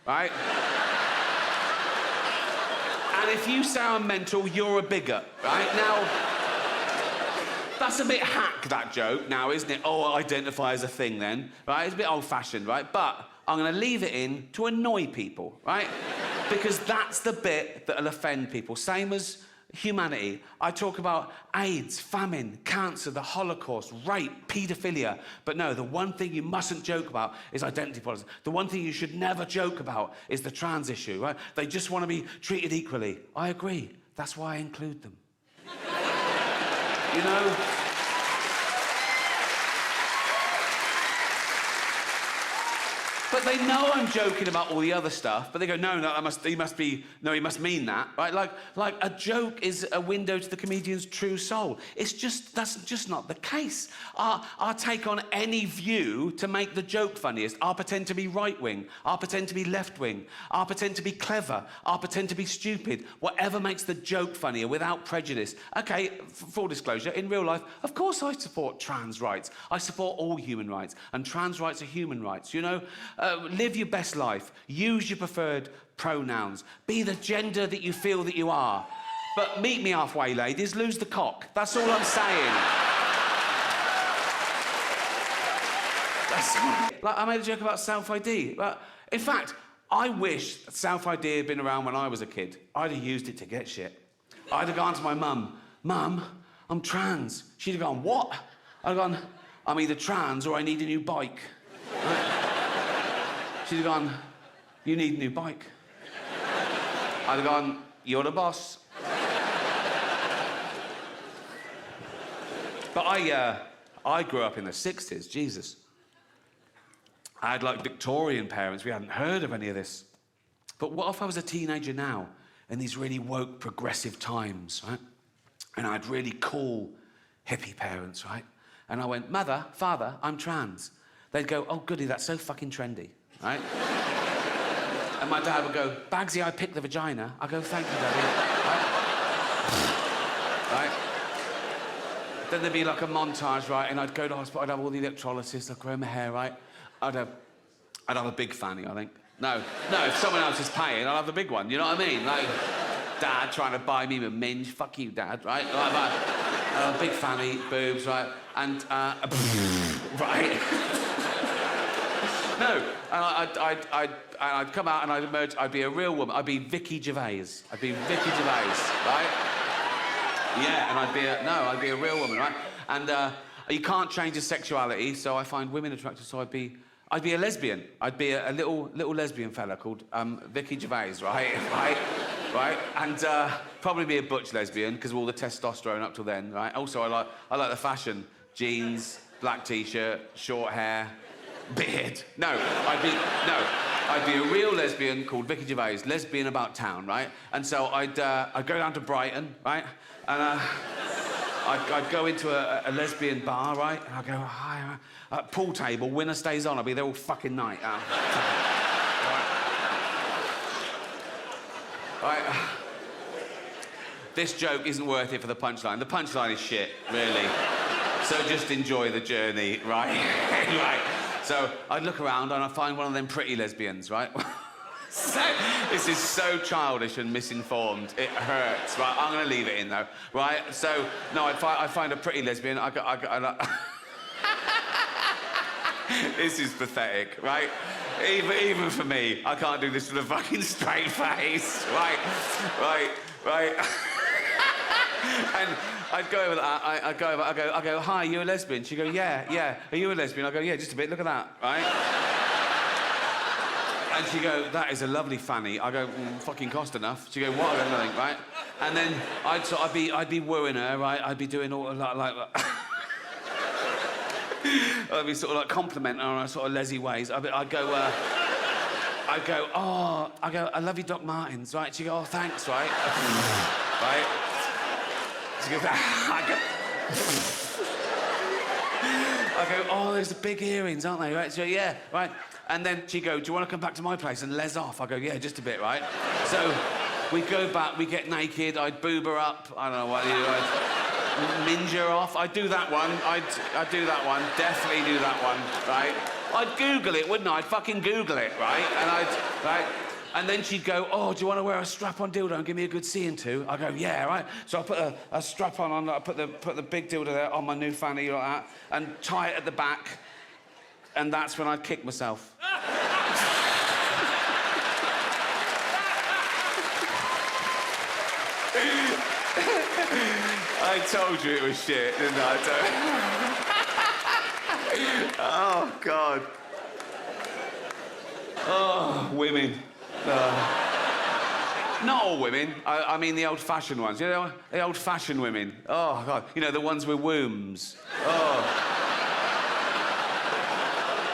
right? And if you say I'm mental, you're a bigot, right? Now, that's a bit hack, that joke, now, isn't it? Oh, identify as a thing, then, right? It's a bit old-fashioned, right? But I'm going to leave it in to annoy people, right? Because that's the bit that'll offend people. Same as humanity. I talk about AIDS, famine, cancer, the Holocaust, rape, paedophilia. But no, the one thing you mustn't joke about is identity politics. The one thing you should never joke about is the trans issue, right? They just want to be treated equally. I agree. That's why I include them. You know? But they know I'm joking about all the other stuff, but they go, no, he must mean that, right? Like a joke is a window to the comedian's true soul. That's just not the case. I'll take on any view to make the joke funniest. I'll pretend to be right-wing. I'll pretend to be left-wing. I'll pretend to be clever. I'll pretend to be stupid. Whatever makes the joke funnier without prejudice. Okay, full disclosure, in real life, of course I support trans rights. I support all human rights, and trans rights are human rights, you know? Live your best life. Use your preferred pronouns. Be the gender that you feel that you are. But meet me halfway, ladies. Lose the cock. That's all I'm saying. Like, I made a joke about self-ID. In fact, I wish self-ID had been around when I was a kid. I'd have used it to get shit. I'd have gone to my mum, Mum, I'm trans. She'd have gone, what? I'd have gone, I'm either trans or I need a new bike. Right? She'd have gone, you need a new bike. I'd have gone, you're the boss. But I grew up in the 60s, Jesus. I had, like, Victorian parents. We hadn't heard of any of this. But what if I was a teenager now, in these really woke, progressive times, right? And I had really cool, hippie parents, right? And I went, Mother, Father, I'm trans. They'd go, oh, goody, that's so fucking trendy. Right? And my dad would go, Bagsy, I picked the vagina. I go, thank you, Daddy. Right? Then there'd be like a montage, right? And I'd go to hospital, I'd have all the electrolysis, I'd grow my hair, right? I'd have a big fanny, I think. No, if someone else is paying, I'll have the big one, you know what I mean? Like, Dad trying to buy me a minge, fuck you, Dad, right? Like, a big fanny, boobs, right? And, right? No, and I'd come out and I'd emerge, I'd be a real woman. I'd be Vicky Gervais. I'd be Vicky Gervais, right? Yeah, and I'd be a real woman, right? And you can't change your sexuality, so I find women attractive, so I'd be a lesbian. I'd be a little lesbian fella called Vicky Gervais, right? Right? And probably be a butch lesbian, because of all the testosterone up till then, right? Also, I like the fashion. Jeans, black T-shirt, short hair, beard. I'd be a real lesbian called Vicky Gervais, lesbian about town, right? And so I'd go down to Brighton, right? And I'd go into a lesbian bar, right? And I'd go, hi, pool table, winner stays on. I'd be there all fucking night. Right. This joke isn't worth it for the punchline. The punchline is shit, really. So just enjoy the journey, right? Right. So I'd look around and I'd find one of them pretty lesbians, right? This is so childish and misinformed. It hurts, right? I'm going to leave it in, though, right? So, no, I'd find a pretty lesbian. This is pathetic, right? Even for me, I can't do this with a fucking straight face, right? And I'd go over that, I go, hi, you a lesbian? She'd go, yeah. Are you a lesbian? I go, yeah, just a bit, look at that, right? And she'd go, that is a lovely fanny. I go, fucking cost enough. She'd go, what? I go, nothing, right? And then I'd be wooing her, right? I'd be doing all like I'd be sort of like complimenting her on a sort of lesy ways. I'd go, I love you, Doc Martens, right? She'd go, oh, thanks, right? Right? She goes, I go, oh, there's the big earrings, aren't they? Right? So, yeah, right. And then she'd go, do you want to come back to my place and les off? I go, yeah, just a bit, right? So we go back, we get naked, I'd boob her up, I don't know what you do, I'd minge her off. I'd do that one, I'd do that one, definitely do that one, right? I'd Google it, wouldn't I? I'd fucking Google it, right? Right? And then she'd go, oh, do you want to wear a strap-on dildo and give me a good seeing to? I go, yeah, right. So I put a strap-on on, I put the big dildo there on my new fanny like that, and tie it at the back, and that's when I'd kick myself. I told you it was shit, didn't I? Oh, God. Oh, women. Not all women. I mean the old-fashioned ones. You know, the old-fashioned women. Oh, God. You know, the ones with wombs. Oh.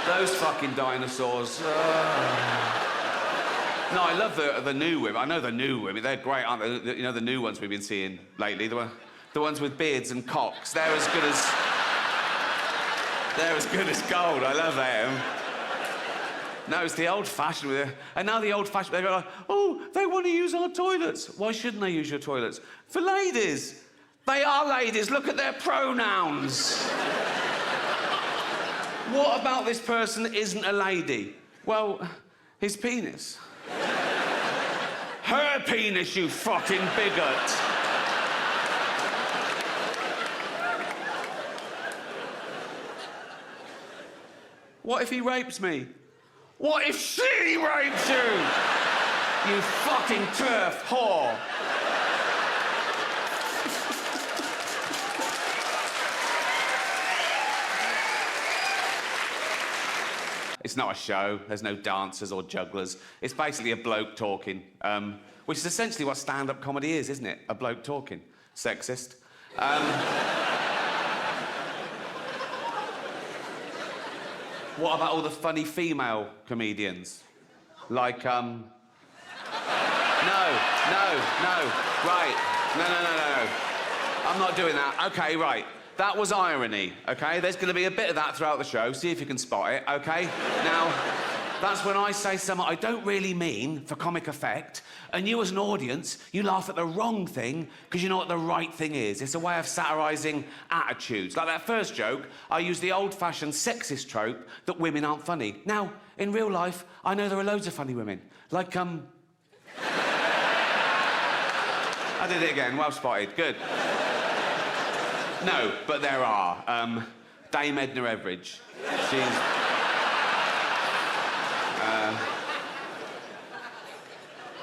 Those fucking dinosaurs. Oh. No, I love the new women. I know the new women. They're great, aren't they? You know, the new ones we've been seeing lately. The ones with beards and cocks. They're as good as gold. I love them. No, it's the old-fashioned. And now the old-fashioned, they go like, oh, they want to use our toilets. Why shouldn't they use your toilets? For ladies. They are ladies. Look at their pronouns. What about this person isn't a lady? Well, his penis. Her penis, you fucking bigot. What if he rapes me? What if she rapes you? You fucking turf whore. It's not a show. There's no dancers or jugglers. It's basically a bloke talking, which is essentially what stand-up comedy is, isn't it? A bloke talking. Sexist. What about all the funny female comedians? Like, No. Right. No. I'm not doing that. OK, right. That was irony, OK? There's going to be a bit of that throughout the show. See if you can spot it, OK? Now, that's when I say something I don't really mean for comic effect, and you as an audience, you laugh at the wrong thing because you know what the right thing is. It's a way of satirising attitudes. Like that first joke, I used the old-fashioned sexist trope that women aren't funny. Now, in real life, I know there are loads of funny women. Like, I did it again. Well spotted. Good. No, but there are. Dame Edna Everage. She's...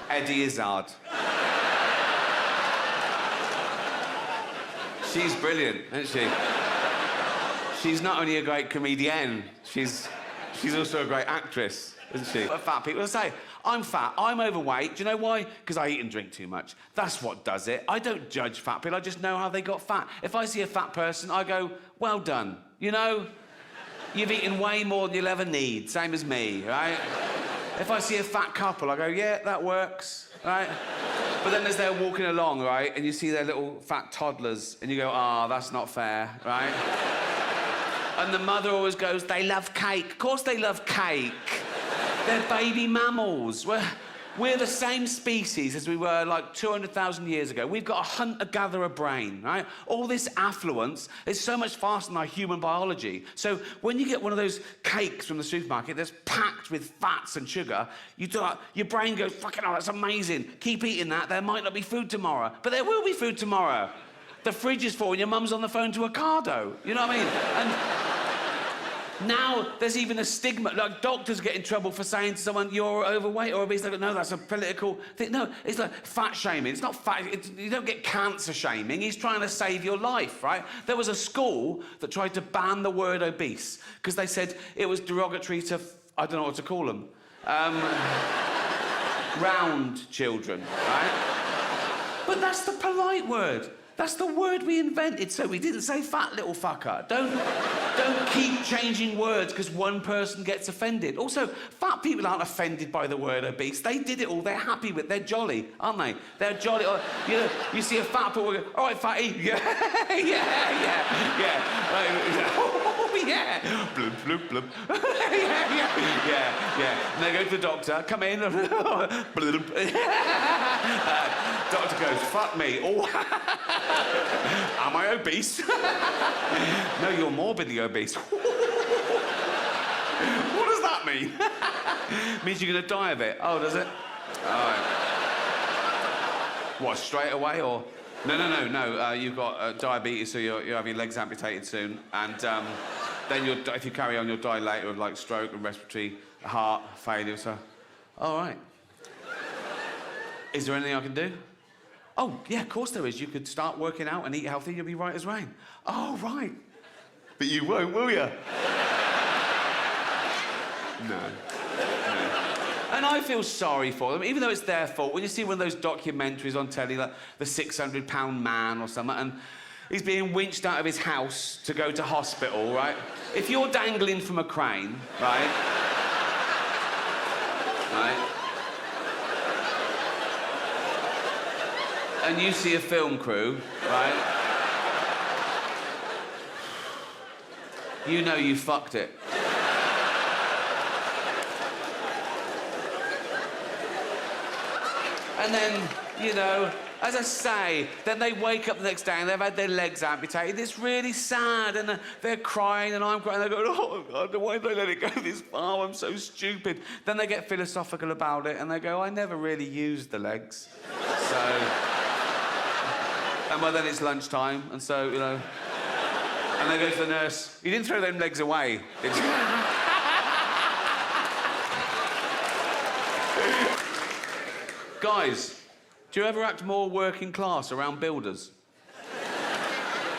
Eddie Izzard. She's brilliant, isn't she? She's not only a great comedienne, she's also a great actress, isn't she? What fat people say, I'm fat, I'm overweight. Do you know why? Because I eat and drink too much. That's what does it. I don't judge fat people, I just know how they got fat. If I see a fat person, I go, well done. You know, you've eaten way more than you'll ever need, same as me, right? If I see a fat couple, I go, yeah, that works, right? But then as they're walking along, right, and you see their little fat toddlers, and you go, ah, that's not fair, right? And the mother always goes, they love cake. Of course they love cake. They're baby mammals. We're the same species as we were like 200,000 years ago. We've got a hunter-gatherer brain, right? All this affluence is so much faster than our human biology. So when you get one of those cakes from the supermarket that's packed with fats and sugar, your brain goes, fucking hell, that's amazing. Keep eating that. There might not be food tomorrow. But there will be food tomorrow. The fridge is full and your mum's on the phone to Ocado. You know what I mean? And now there's even a stigma, like doctors get in trouble for saying to someone, you're overweight or obese. They go, no, that's a political thing. No, it's like fat shaming. It's not fat, you don't get cancer shaming. He's trying to save your life, right? There was a school that tried to ban the word obese because they said it was derogatory to, I don't know what to call them, round children, right? But that's the polite word. That's the word we invented, so we didn't say fat little fucker. Don't keep changing words because one person gets offended. Also, fat people aren't offended by the word obese. They did it all. They're happy with it. They're jolly, aren't they? They're jolly. You know, you see a fat people go, all right, fatty. Yeah. Oh, yeah. Bloop, bloop, bloop. Yeah. And they go to the doctor, come in. Bloop. Doctor goes, fuck me. Oh. Am I obese? No, you're morbidly obese. mean? Means you're going to die of it. Oh, does it? All right. What, straight away, or...? No. You've got diabetes, so you're having your legs amputated soon, and then if you carry on, you'll die later of, like, stroke and respiratory, heart failure, so... All right. Is there anything I can do? Oh, yeah, of course there is. You could start working out and eat healthy, you'll be right as rain. Oh, right. But you won't, will you? No. And I feel sorry for them, even though it's their fault. When you see one of those documentaries on telly, like the 600-pound man or something, and he's being winched out of his house to go to hospital, right? If you're dangling from a crane, right? And you see a film crew, right? You know you fucked it. And then, you know, as I say, then they wake up the next day and they've had their legs amputated. It's really sad, and they're crying and I'm crying. They're going, oh, God, why did I let it go this far? I'm so stupid. Then they get philosophical about it and they go, I never really used the legs. So... And well, then it's lunchtime, and so, you know... And they go to the nurse, you didn't throw them legs away, did you? Guys, do you ever act more working class around builders?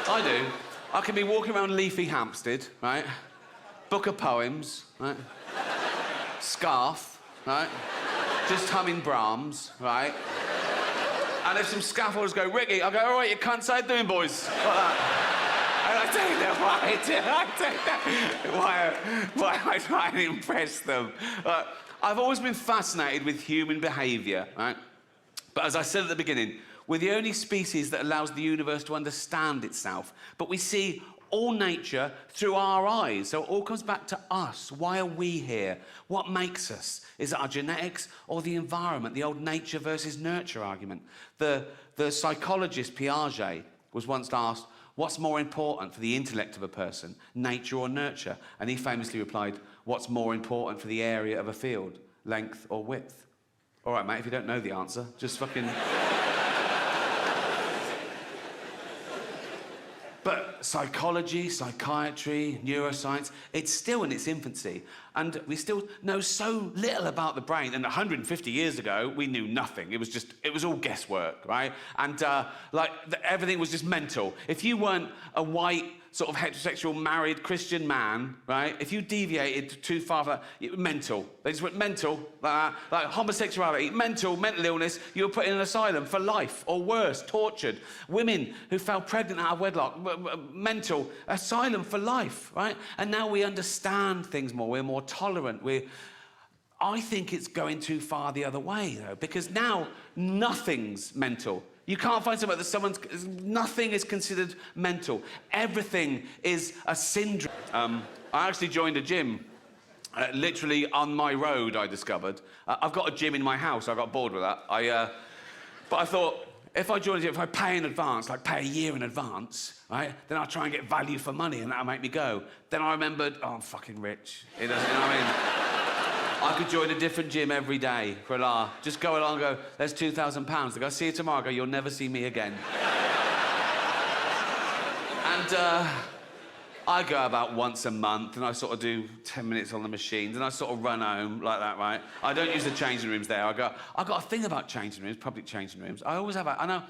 I do. I can be walking around leafy Hampstead, right? Book of poems, right? Scarf, right? Just humming Brahms, right? And if some scaffolders go, Ricky, I go, all right, you cunts, how you doing, boys? Like that. And I take that, why am I trying to impress them? I've always been fascinated with human behaviour, right? But as I said at the beginning, we're the only species that allows the universe to understand itself. But we see all nature through our eyes. So it all comes back to us. Why are we here? What makes us? Is it our genetics or the environment? The old nature versus nurture argument. The psychologist Piaget was once asked, what's more important for the intellect of a person, nature or nurture? And he famously replied, what's more important for the area of a field, length or width? All right, mate, if you don't know the answer, just fucking... But psychology, psychiatry, neuroscience, it's still in its infancy. And we still know so little about the brain. And 150 years ago, we knew nothing. It was all guesswork, right? And everything was just mental. If you weren't a white, sort of heterosexual, married Christian man, right? If you deviated too far from that, it was mental. They just went mental, like that. Like homosexuality, mental illness, you were put in an asylum for life, or worse, tortured. Women who fell pregnant out of wedlock, mental, asylum for life, right? And now we understand things more, we're more tolerant, I think it's going too far the other way, though, because now nothing's mental. You can't find somewhere that nothing is considered mental. Everything is a syndrome. I actually joined a gym, literally on my road, I discovered. I've got a gym in my house, I got bored with that. But I thought, if I join a gym, if I pay in advance, like pay a year in advance, right, then I'll try and get value for money and that'll make me go. Then I remembered, oh, I'm fucking rich. It doesn't, you know what I mean? I could join a different gym every day for a laugh. Just go along and go, there's £2,000. They go, see you tomorrow. I go, you'll never see me again. And I go about once a month and I sort of do 10 minutes on the machines and I sort of run home like that, right? I don't use the changing rooms there. I've got a thing about changing rooms, public changing rooms. I always have I know.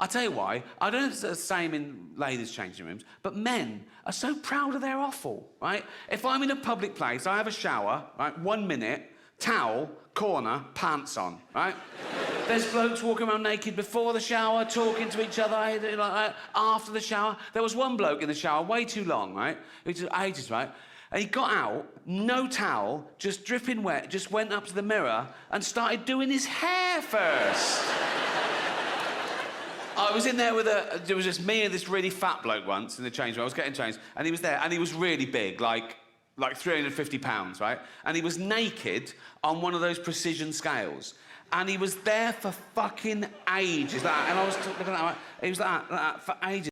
I'll tell you why. I don't know if it's the same in ladies' changing rooms, but men are so proud of their offal, right? If I'm in a public place, I have a shower, right? 1 minute, towel, corner, pants on, right? There's blokes walking around naked before the shower, talking to each other, like that, after the shower. There was one bloke in the shower, way too long, right? It took ages, right? And he got out, no towel, just dripping wet, just went up to the mirror and started doing his hair first. I was in there there was just me and this really fat bloke once in the change room. I was getting changed, and he was there, and he was really big, like 350 pounds, right? And he was naked on one of those precision scales. And he was there for fucking ages, and I was looking at him, he was like that for ages.